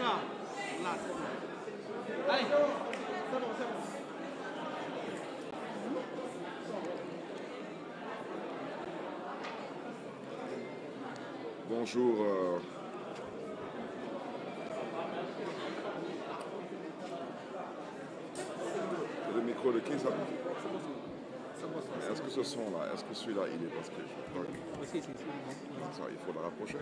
là. Là, c'est bon. Allez. C'est bon, c'est bon. Bonjour. Le micro de qui ça? Est-ce que ce son-là, est-ce que celui-là, il est parce que ça, il faut le rapprocher.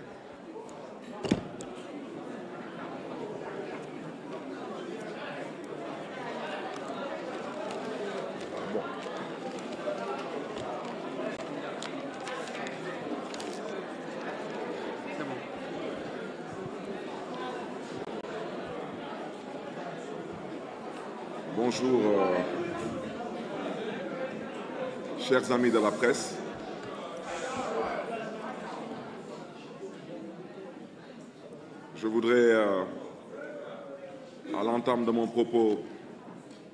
Bon. C'est bon. Bonjour, chers amis de la presse. Je voudrais, à l'entame de mon propos,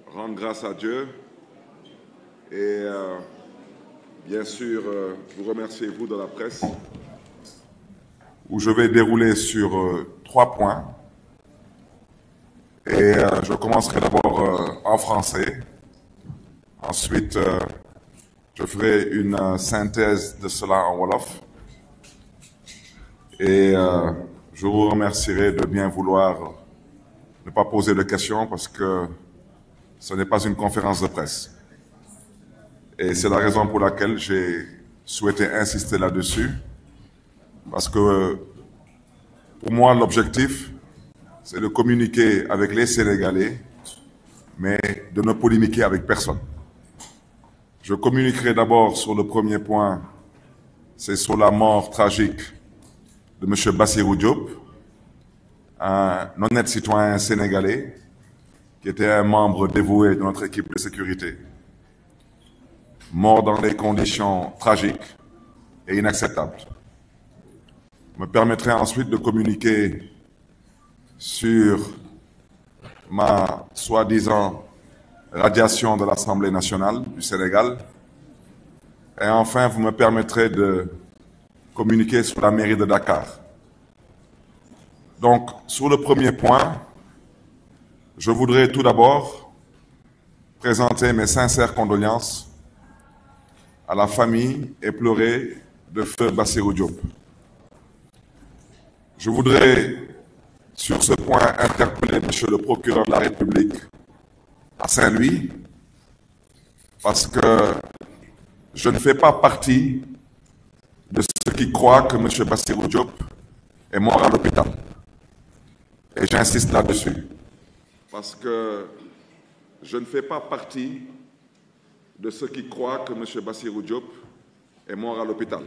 rendre grâce à Dieu et, bien sûr, vous remercier, vous de la presse, où je vais dérouler sur 3 points. Et je commencerai d'abord en français. Ensuite, je ferai une synthèse de cela en Wolof. Et je vous remercierai de bien vouloir ne pas poser de questions parce que ce n'est pas une conférence de presse. Et c'est la raison pour laquelle j'ai souhaité insister là-dessus. Parce que pour moi, l'objectif, c'est de communiquer avec les Sénégalais, mais de ne polémiquer avec personne. Je communiquerai d'abord sur le premier point, c'est sur la mort tragique de M. Bassirou Diop, un honnête citoyen sénégalais qui était un membre dévoué de notre équipe de sécurité, mort dans des conditions tragiques et inacceptables. Je me permettrai ensuite de communiquer sur ma soi-disant radiation de l'Assemblée nationale du Sénégal. Et enfin, vous me permettrez de communiquer sur la mairie de Dakar. Donc, sur le premier point, je voudrais tout d'abord présenter mes sincères condoléances à la famille éplorée de feu Bassirou Diop. Je voudrais, sur ce point, interpeller Monsieur le procureur de la République à Saint-Louis, parce que je ne fais pas partie de ceux qui croient que M. Bassirou Diop est mort à l'hôpital. Et j'insiste là-dessus. Parce que je ne fais pas partie de ceux qui croient que M. Bassirou Diop est mort à l'hôpital.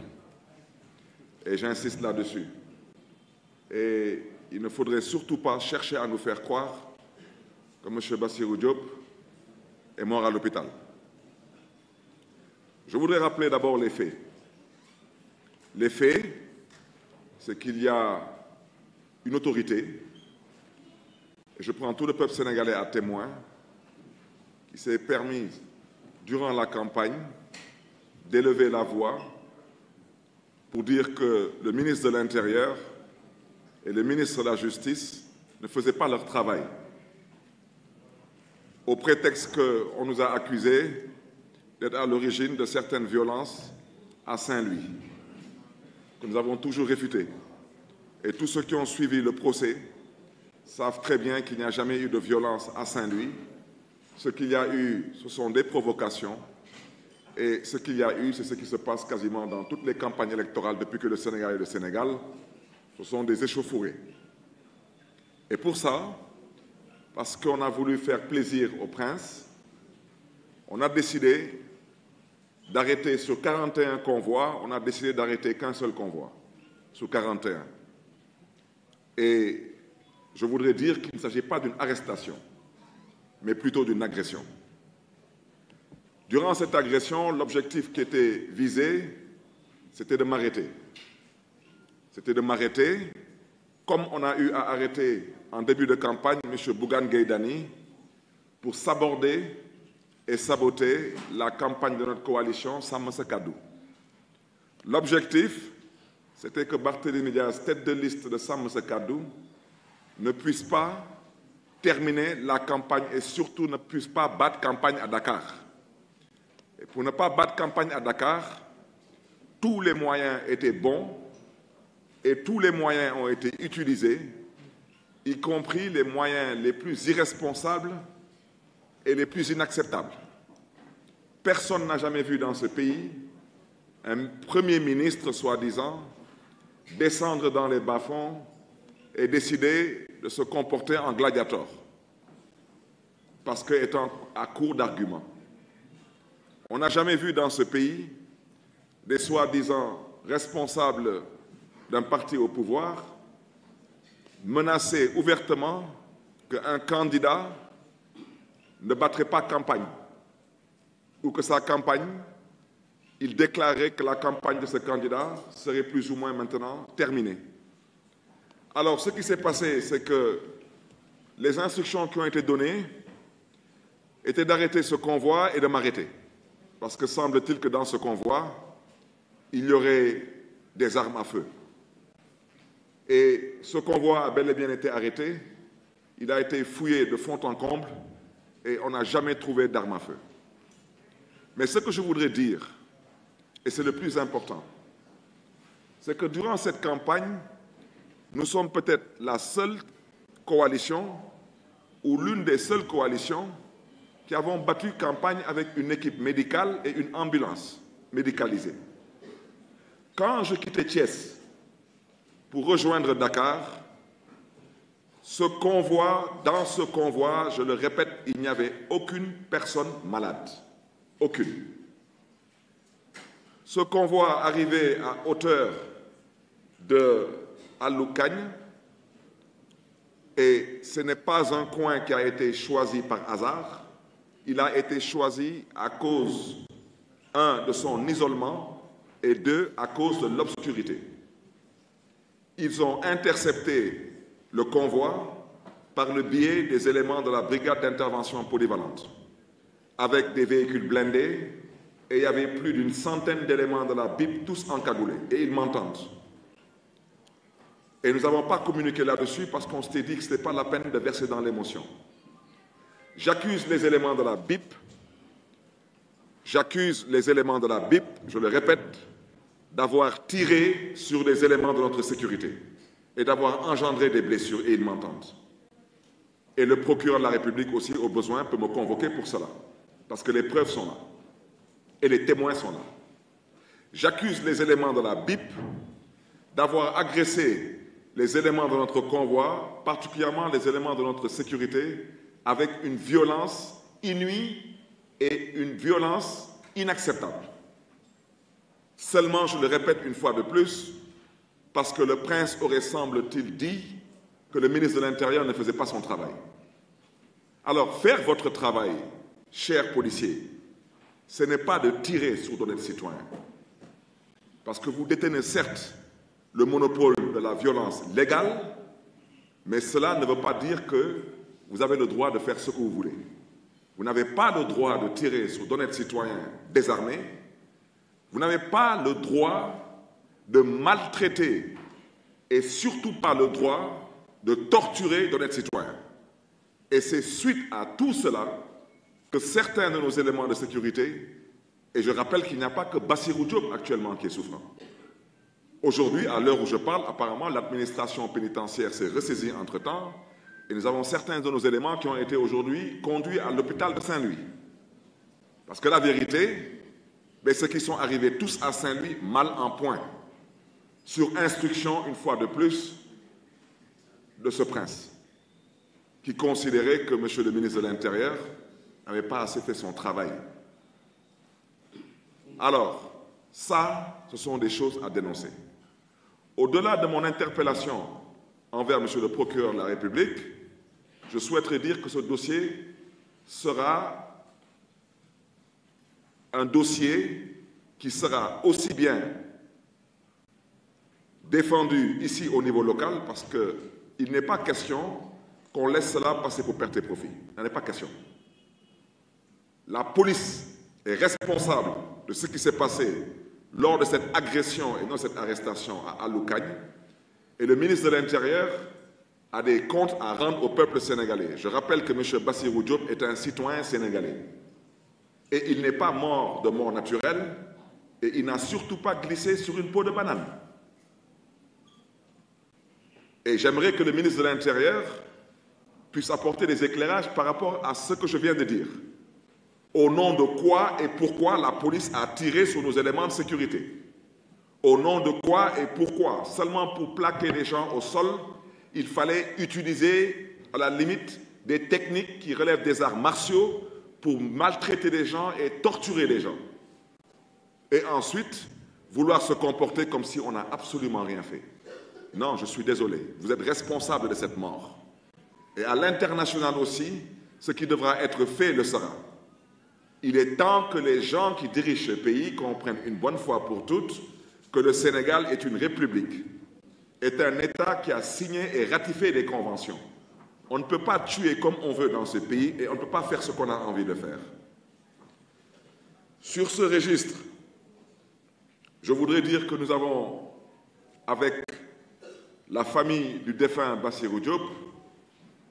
Et j'insiste là-dessus. Et il ne faudrait surtout pas chercher à nous faire croire que M. Bassirou Diop est mort à l'hôpital. Je voudrais rappeler d'abord les faits. Les faits, c'est qu'il y a une autorité, et je prends tout le peuple sénégalais à témoin, qui s'est permis, durant la campagne, d'élever la voix pour dire que le ministre de l'Intérieur et le ministre de la Justice ne faisaient pas leur travail, au prétexte qu'on nous a accusés d'être à l'origine de certaines violences à Saint-Louis, que nous avons toujours réfuté. Et tous ceux qui ont suivi le procès savent très bien qu'il n'y a jamais eu de violence à Saint-Louis. Ce qu'il y a eu, ce sont des provocations. Et ce qu'il y a eu, c'est ce qui se passe quasiment dans toutes les campagnes électorales depuis que le Sénégal est le Sénégal. Ce sont des échauffourées. Et pour ça, parce qu'on a voulu faire plaisir au prince, on a décidé d'arrêter sur 41 convois, on a décidé d'arrêter qu'un seul convoi, sur 41. Et je voudrais dire qu'il ne s'agit pas d'une arrestation, mais plutôt d'une agression. Durant cette agression, l'objectif qui était visé, c'était de m'arrêter. C'était de m'arrêter, comme on a eu à arrêter en début de campagne M. Bougane Gueye Dany pour s'aborder et saboter la campagne de notre coalition Sàmm Sa Kàddu. L'objectif, c'était que Barthélémy Dias, tête de liste de Sàmm Sa Kàddu, ne puisse pas terminer la campagne et surtout ne puisse pas battre campagne à Dakar. Et pour ne pas battre campagne à Dakar, tous les moyens étaient bons et tous les moyens ont été utilisés, y compris les moyens les plus irresponsables et les plus inacceptables. Personne n'a jamais vu dans ce pays un Premier ministre, soi-disant, descendre dans les bas-fonds et décider de se comporter en gladiateur, parce qu'étant à court d'arguments. On n'a jamais vu dans ce pays des soi-disant responsables d'un parti au pouvoir menacer ouvertement qu'un candidat ne battrait pas campagne, ou que sa campagne, il déclarait que la campagne de ce candidat serait plus ou moins maintenant terminée. Alors, ce qui s'est passé, c'est que les instructions qui ont été données étaient d'arrêter ce convoi et de m'arrêter. Parce que semble-t-il que dans ce convoi, il y aurait des armes à feu. Et ce convoi a bel et bien été arrêté. Il a été fouillé de fond en comble et on n'a jamais trouvé d'armes à feu. Mais ce que je voudrais dire, et c'est le plus important, c'est que durant cette campagne, nous sommes peut-être la seule coalition ou l'une des seules coalitions qui avons battu campagne avec une équipe médicale et une ambulance médicalisée. Quand je quittais Thiès pour rejoindre Dakar, dans ce convoi, je le répète, il n'y avait aucune personne malade. Aucune. Ce convoi arrivait à hauteur de Aloukagne et ce n'est pas un coin qui a été choisi par hasard. Il a été choisi à cause, un, de son isolement et deux, à cause de l'obscurité. Ils ont intercepté le convoi par le biais des éléments de la brigade d'intervention polyvalente, avec des véhicules blindés, et il y avait plus d'une centaine d'éléments de la BIP, tous encagoulés, et ils m'entendent. Et nous n'avons pas communiqué là-dessus parce qu'on s'était dit que ce n'était pas la peine de verser dans l'émotion. J'accuse les éléments de la BIP, je le répète, d'avoir tiré sur les éléments de notre sécurité et d'avoir engendré des blessures, et ils m'entendent. Et le procureur de la République aussi, au besoin, peut me convoquer pour cela, parce que les preuves sont là, et les témoins sont là. J'accuse les éléments de la BIP d'avoir agressé les éléments de notre convoi, particulièrement les éléments de notre sécurité, avec une violence inouïe et une violence inacceptable. Seulement, je le répète une fois de plus, parce que le prince aurait, semble-t-il, dit que le ministre de l'Intérieur ne faisait pas son travail. Alors, faire votre travail, chers policiers, ce n'est pas de tirer sur d'honnêtes citoyens. Parce que vous détenez certes le monopole de la violence légale, mais cela ne veut pas dire que vous avez le droit de faire ce que vous voulez. Vous n'avez pas le droit de tirer sur d'honnêtes citoyens désarmés. Vous n'avez pas le droit de maltraiter et surtout pas le droit de torturer d'honnêtes citoyens. Et c'est suite à tout cela que certains de nos éléments de sécurité, et je rappelle qu'il n'y a pas que Bassirou Diop actuellement qui est souffrant. Aujourd'hui, à l'heure où je parle, apparemment l'administration pénitentiaire s'est ressaisie entre-temps et nous avons certains de nos éléments qui ont été aujourd'hui conduits à l'hôpital de Saint-Louis. Parce que la vérité, c'est qu'ils sont arrivés tous à Saint-Louis mal en point, sur instruction, une fois de plus, de ce prince, qui considérait que M. le ministre de l'Intérieur n'avait pas assez fait son travail. Alors, ça, ce sont des choses à dénoncer. Au-delà de mon interpellation envers M. le procureur de la République, je souhaiterais dire que ce dossier sera un dossier qui sera aussi bien défendu ici au niveau local, parce qu'il n'est pas question qu'on laisse cela passer pour perte et profit. Il n'en est pas question. La police est responsable de ce qui s'est passé lors de cette agression et non cette arrestation à Aloukagne. Et le ministre de l'Intérieur a des comptes à rendre au peuple sénégalais. Je rappelle que M. Bassirou Diop est un citoyen sénégalais. Et il n'est pas mort de mort naturelle, et il n'a surtout pas glissé sur une peau de banane. Et j'aimerais que le ministre de l'Intérieur puisse apporter des éclairages par rapport à ce que je viens de dire. Au nom de quoi et pourquoi la police a tiré sur nos éléments de sécurité? Au nom de quoi et pourquoi? Seulement pour plaquer les gens au sol, il fallait utiliser, à la limite, des techniques qui relèvent des arts martiaux pour maltraiter les gens et torturer les gens. Et ensuite, vouloir se comporter comme si on n'a absolument rien fait. Non, je suis désolé. Vous êtes responsable de cette mort. Et à l'international aussi, ce qui devra être fait le sera. Il est temps que les gens qui dirigent ce pays comprennent une bonne fois pour toutes que le Sénégal est une république, est un État qui a signé et ratifié des conventions. On ne peut pas tuer comme on veut dans ce pays et on ne peut pas faire ce qu'on a envie de faire. Sur ce registre, je voudrais dire que nous avons, avec la famille du défunt Bassirou Diop,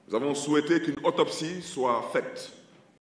nous avons souhaité qu'une autopsie soit faite